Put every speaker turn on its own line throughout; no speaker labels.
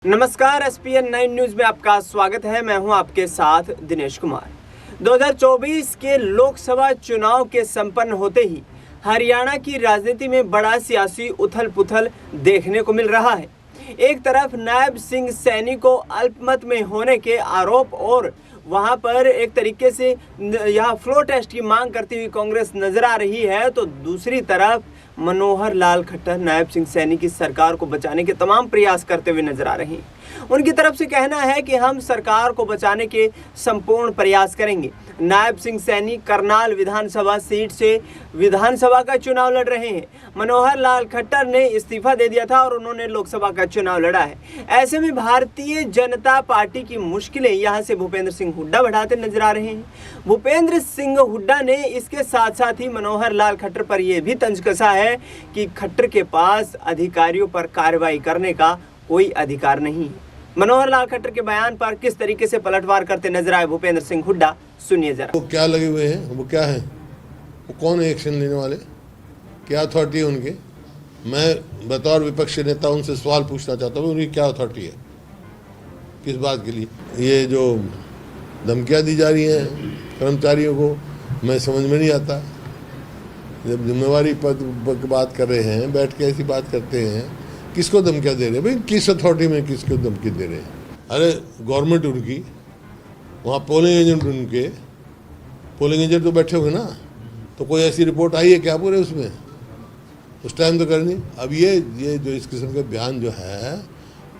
नमस्कार, ESPN 9 news में आपका स्वागत है। मैं हूं आपके साथ दिनेश कुमार। 2024 के लोकसभा चुनाव के संपन्न होते ही हरियाणा की राजनीति में बड़ा सियासी उथल पुथल देखने को मिल रहा है। एक तरफ नायब सिंह सैनी को अल्पमत में होने के आरोप और वहां पर एक तरीके से यहां फ्लोर टेस्ट की मांग करती हुई कांग्रेस नजर आ रही है, तो दूसरी तरफ मनोहर लाल खट्टर नायब सिंह सैनी की सरकार को बचाने के तमाम प्रयास करते हुए नजर आ रहे हैं। उनकी तरफ से कहना है कि हम सरकार को बचाने के संपूर्ण प्रयास करेंगे। नायब सिंह सैनी करनाल विधानसभा सीट से विधानसभा का चुनाव लड़ रहे हैं। मनोहर लाल खट्टर ने इस्तीफा दे दिया था और उन्होंने लोकसभा का चुनाव लड़ा है। ऐसे में भारतीय जनता पार्टी की मुश्किलें यहां से भूपेंद्र सिंह हुड्डा बढ़ाते नजर आ रहे हैं। भूपेंद्र सिंह हुड्डा ने इसके साथ साथ ही मनोहर लाल खट्टर पर यह भी तंज कसा है कि खट्टर के पास अधिकारियों पर कार्रवाई करने का कोई अधिकार नहीं है। मनोहर लाल खट्टर के बयान पर किस तरीके से पलटवार करते नजर आए भूपेंद्र सिंह हुड्डा, सुनिए जरा।
वो क्या लगे हुए हैं, वो क्या है, वो कौन है एक्शन लेने वाले, क्या अथॉरिटी है उनकी? मैं बतौर विपक्ष नेता उनसे सवाल पूछना चाहता हूँ, उनकी क्या अथॉरिटी है, किस बात के लिए ये जो धमकियाँ दी जा रही हैं कर्मचारियों को, मैं समझ में नहीं आता। जब जिम्मेवारी पद की बात कर रहे हैं, बैठ के ऐसी बात करते हैं, किसको धमकियाँ दे रहे हैं भाई? किस अथॉरिटी में किसको धमकी दे रहे हैं? अरे गवर्नमेंट उनकी, वहाँ पोलिंग एजेंट उनके, पोलिंग एजेंट तो बैठे हुए ना, तो कोई ऐसी रिपोर्ट आई है क्या पूरे उसमें? उस टाइम तो करनी। अब ये जो इस किस्म के बयान जो है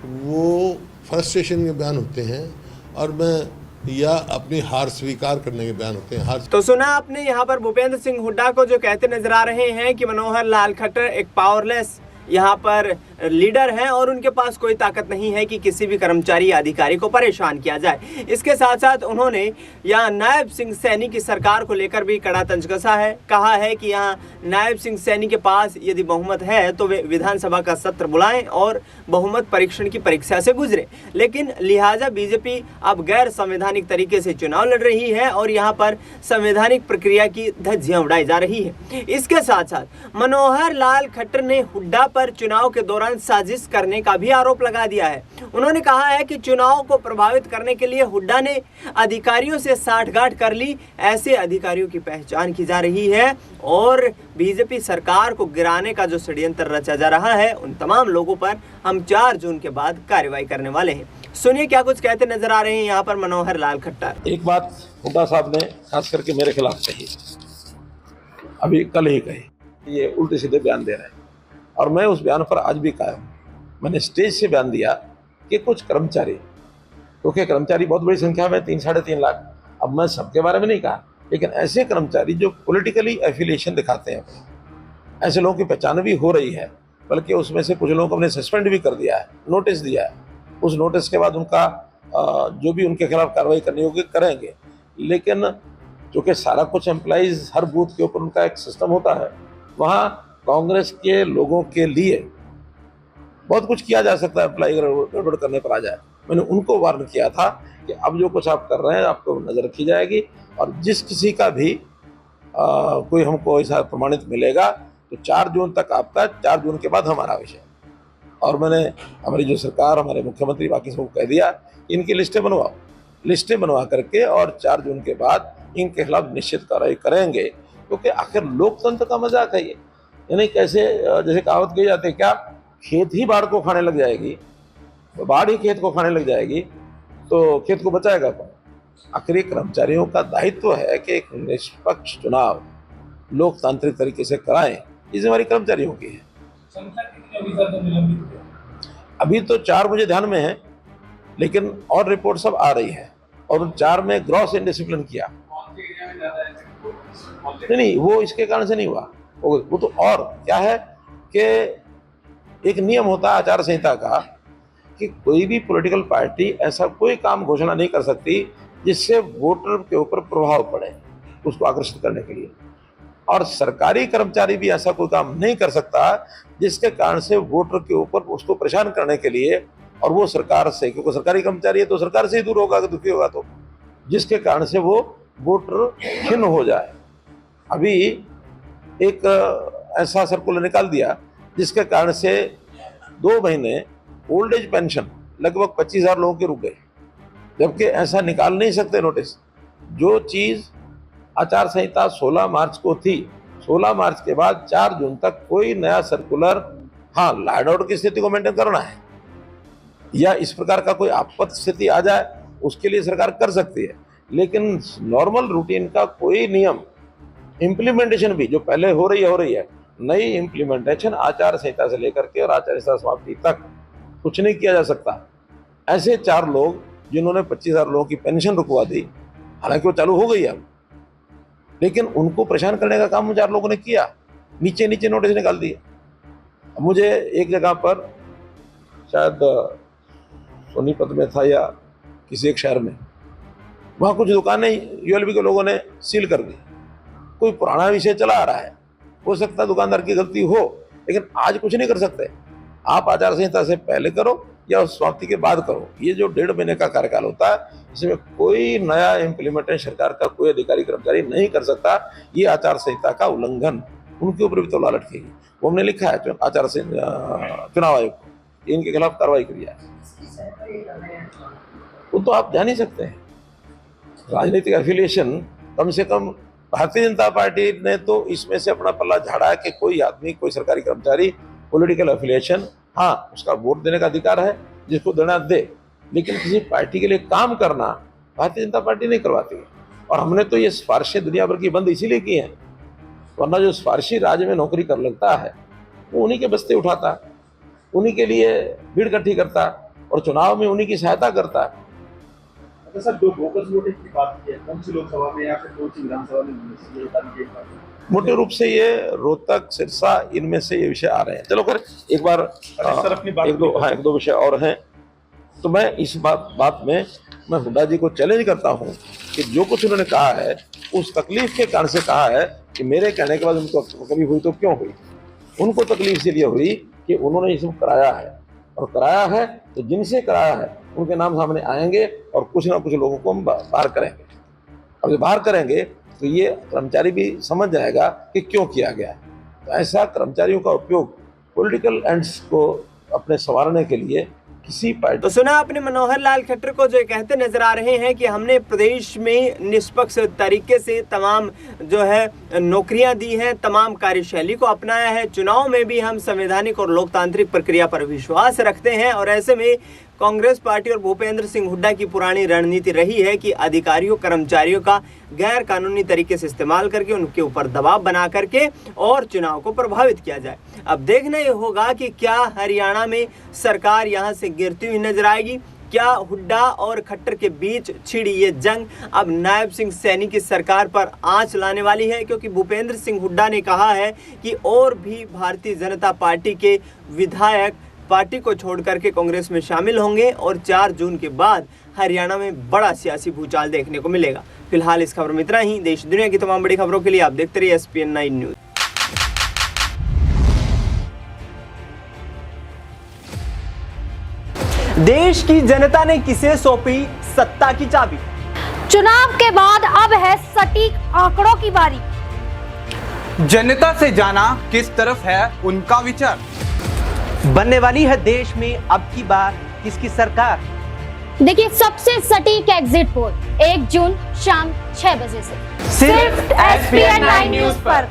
वो फ्रस्ट्रेशन के बयान होते हैं और या अपनी हार स्वीकार करने के बयान होते हैं।
तो सुना आपने यहाँ पर भूपेंद्र सिंह हुड्डा को जो कहते नजर आ रहे हैं कि मनोहर लाल खट्टर एक पावरलेस यहाँ पर लीडर हैं और उनके पास कोई ताकत नहीं है कि किसी भी कर्मचारी या अधिकारी को परेशान किया जाए। इसके साथ साथ उन्होंने यहाँ नायब सिंह सैनी की सरकार को लेकर भी कड़ा तंज कसा है। कहा है कि यहाँ नायब सिंह सैनी के पास यदि बहुमत है तो वे विधानसभा का सत्र बुलाएं और बहुमत परीक्षण की परीक्षा से गुजरे, लेकिन लिहाजा बीजेपी अब गैर संवैधानिक तरीके से चुनाव लड़ रही है और यहाँ पर संवैधानिक प्रक्रिया की धज्जियां उड़ाई जा रही है। इसके साथ साथ मनोहर लाल खट्टर ने हुड्डा पर चुनाव के दौरान साजिश करने का भी आरोप लगा दिया है। उन्होंने कहा है कि चुनाव को प्रभावित करने के लिए हुड्डा ने अधिकारियों से साठगांठ कर ली। ऐसे अधिकारियों की पहचान की जा रही है और बीजेपी सरकार को गिराने का जो षड्यंत्र रचा जा रहा है, उन तमाम लोगों पर हम 4 जून के बाद कार्रवाई करने वाले हैं। सुनिए क्या कुछ कहते नजर आ रहे हैं यहाँ पर मनोहर लाल खट्टर।
एक बात हुड्डा साहब ने खास करके मेरे खिलाफ कही, अभी कल ही कही, ये उल्टे सीधे बयान दे रहे हैं और मैं उस बयान पर आज भी कायम। मैंने स्टेज से बयान दिया कि कुछ कर्मचारी, क्योंकि कर्मचारी बहुत बड़ी संख्या में 3-3.5 लाख, अब मैं सबके बारे में नहीं कहा, लेकिन ऐसे कर्मचारी जो पॉलिटिकली एफिलिएशन दिखाते हैं, ऐसे लोगों की पहचान भी हो रही है। बल्कि उसमें से कुछ लोगों को हमने सस्पेंड भी कर दिया है, नोटिस दिया है। उस नोटिस के बाद उनका जो भी उनके खिलाफ कार्रवाई करनी होगी करेंगे। लेकिन चूँकि सारा कुछ एम्प्लॉइज हर बूथ के ऊपर उनका एक सिस्टम होता है, वहाँ कांग्रेस के लोगों के लिए बहुत कुछ किया जा सकता है। एम्प्लॉय गड़बड़ करने पर आ जाए, मैंने उनको वार्न किया था कि अब जो कुछ आप कर रहे हैं आपको नज़र रखी जाएगी और जिस किसी का भी कोई हमको ऐसा प्रमाणित मिलेगा तो 4 जून तक आपका, 4 जून के बाद हमारा विषय। और मैंने हमारी जो सरकार, हमारे मुख्यमंत्री, बाकी सबको कह दिया इनकी लिस्टें बनवाओ, लिस्टें बनवा करके और 4 जून के बाद इनके खिलाफ निश्चित कार्रवाई करेंगे। क्योंकि आखिर लोकतंत्र का मजाक है ये। यानी कैसे, जैसे कहावत कही जाती है, क्या खेत ही बाढ़ को खाने लग जाएगी, बाढ़ ही खेत को खाने लग जाएगी तो खेत को बचाएगा कौन? आखिर कर्मचारियों का दायित्व है कि एक निष्पक्ष चुनाव लोकतांत्रिक तरीके से कराएं, ये जिम्मेदारी कर्मचारियों की है। अभी तो 4 मुझे ध्यान में है, लेकिन और रिपोर्ट सब आ रही है और उन 4 में ग्रॉस इनडिसिप्लिन किया नहीं, वो इसके कारण से नहीं हुआ। वो तो और क्या है कि एक नियम होता है आचार संहिता का कि कोई भी पॉलिटिकल पार्टी ऐसा कोई काम घोषणा नहीं कर सकती जिससे वोटर के ऊपर प्रभाव पड़े, उसको आकर्षित करने के लिए। और सरकारी कर्मचारी भी ऐसा कोई काम नहीं कर सकता जिसके कारण से वोटर के ऊपर उसको परेशान करने के लिए, और वो सरकार से, क्योंकि सरकारी कर्मचारी है तो सरकार से ही दूर होगा, दुखी होगा, तो जिसके कारण से वो वोटर खिन्न हो जाए। अभी एक ऐसा सर्कुलर निकाल दिया जिसके कारण से 2 महीने ओल्ड एज पेंशन लगभग 25,000 लोगों के रुक गए, जबकि ऐसा निकाल नहीं सकते नोटिस। जो चीज आचार संहिता 16 मार्च को थी, 16 मार्च के बाद 4 जून तक कोई नया सर्कुलर, हाँ लॉ एंड ऑर्डर की स्थिति को मेंटेन करना है या इस प्रकार का कोई आपात स्थिति आ जाए उसके लिए सरकार कर सकती है, लेकिन नॉर्मल रूटीन का कोई नियम, इम्प्लीमेंटेशन भी जो पहले हो रही है, नई इम्प्लीमेंटेशन आचार संहिता से लेकर के और आचार संहिता समाप्ति तक कुछ नहीं किया जा सकता। ऐसे 4 लोग जिन्होंने 25,000 लोगों की पेंशन रुकवा दी, हालांकि वो चालू हो गई है, लेकिन उनको परेशान करने का काम 4 लोगों ने किया, नीचे नीचे नोटिस निकाल दिए। मुझे एक जगह पर शायद सोनीपत में था या किसी एक शहर में, वहाँ कुछ दुकानें यूएलबी के लोगों ने सील कर दी। कोई पुराना विषय चला आ रहा है, हो सकता है दुकानदार की गलती हो, लेकिन आज कुछ नहीं कर सकते। आप आचार संहिता से पहले करो या समाप्ति के बाद करो। ये जो 1.5 महीने का कार्यकाल होता है, इसमें कोई नया इम्प्लीमेंटेशन सरकार का कोई अधिकारी कर्मचारी नहीं कर सकता। ये आचार संहिता का उल्लंघन, उनके ऊपर भी तौला लटकेगी। वो हमने लिखा है आचार संहिता चुनाव आयोग को, इनके खिलाफ कार्रवाई करी है। वो तो आप जान ही सकते हैं, राजनीतिक एफिलिएशन, कम से कम भारतीय जनता पार्टी ने तो इसमें से अपना पल्ला झाड़ा है कि कोई आदमी, कोई सरकारी कर्मचारी पॉलिटिकल एफिलिएशन, हाँ उसका वोट देने का अधिकार है, जिसको देना दे, लेकिन किसी पार्टी के लिए काम करना भारतीय जनता पार्टी नहीं करवाती है। और हमने तो ये सिफारिशें दुनिया भर की बंद इसीलिए की हैं, वरना जो सिफारिशी राज्य में नौकरी कर लगता है वो उन्हीं के बस्ते उठाता, उन्हीं के लिए भीड़ इकट्ठी करता और चुनाव में उन्हीं की सहायता करता है।
तो सर, जो बोगस वोटिंग की बात की है, कौन सी लोकसभा में या फिर कौन सी विधानसभा में?
मोटे रूप से ये रोहतक, सिरसा, इनमें से ये विषय आ रहे हैं। चलो कर एक बार एक दो विषय और हैं। तो मैं इस बात में मैं हुड्डा जी को चैलेंज करता हूं कि जो कुछ उन्होंने कहा है उस तकलीफ के कारण से कहा है कि मेरे कहने के बाद उनको कभी हुई तो क्यों हुई। उनको तकलीफ इसलिए हुई कि उन्होंने इसको कराया है, और कराया है तो जिनसे कराया है उनके नाम सामने आएंगे और कुछ ना कुछ लोगों को हम बाहर करेंगे। और जब बाहर करेंगे तो ये कर्मचारी भी समझ जाएगा कि क्यों किया गया है। तो ऐसा कर्मचारियों का उपयोग पॉलिटिकल एंड्स को अपने संवारने के लिए किसी पार्टी।
तो सुना आपने मनोहर लाल खट्टर को, जो कहते नजर आ रहे हैं कि हमने प्रदेश में निष्पक्ष तरीके से तमाम जो है नौकरियां दी हैं, तमाम कार्यशैली को अपनाया है, चुनाव में भी हम संवैधानिक और लोकतांत्रिक प्रक्रिया पर विश्वास रखते हैं। और ऐसे में कांग्रेस पार्टी और भूपेंद्र सिंह हुड्डा की पुरानी रणनीति रही है कि अधिकारियों कर्मचारियों का गैर कानूनी तरीके से इस्तेमाल करके उनके ऊपर दबाव बना करके और चुनाव को प्रभावित किया जाए। अब देखना ये होगा कि क्या हरियाणा में सरकार यहां से गिरती हुई नजर आएगी, क्या हुड्डा और खट्टर के बीच छिड़ी ये जंग अब नायब सिंह सैनी की सरकार पर आंच लाने वाली है। क्योंकि भूपेंद्र सिंह हुड्डा ने कहा है कि और भी भारतीय जनता पार्टी के विधायक पार्टी को छोड़ करके कांग्रेस में शामिल होंगे और 4 जून के बाद हरियाणा में बड़ा सियासी भूचाल देखने को मिलेगा। फिलहाल इस खबर में इतना ही। देश दुनिया की तमाम बड़ी खबरों के लिए आप देखते रहिए SPN9 न्यूज। देश की जनता ने किसे सौंपी सत्ता की चाबी?
चुनाव के बाद अब है सटीक आंकड़ों की बारी।
जनता से जाना किस तरफ है उनका विचार।
बनने वाली है देश में अब की बार किसकी सरकार?
देखिए सबसे सटीक एग्जिट पोल 1 जून शाम 6 बजे से सिर्फ SPN9 न्यूज पर।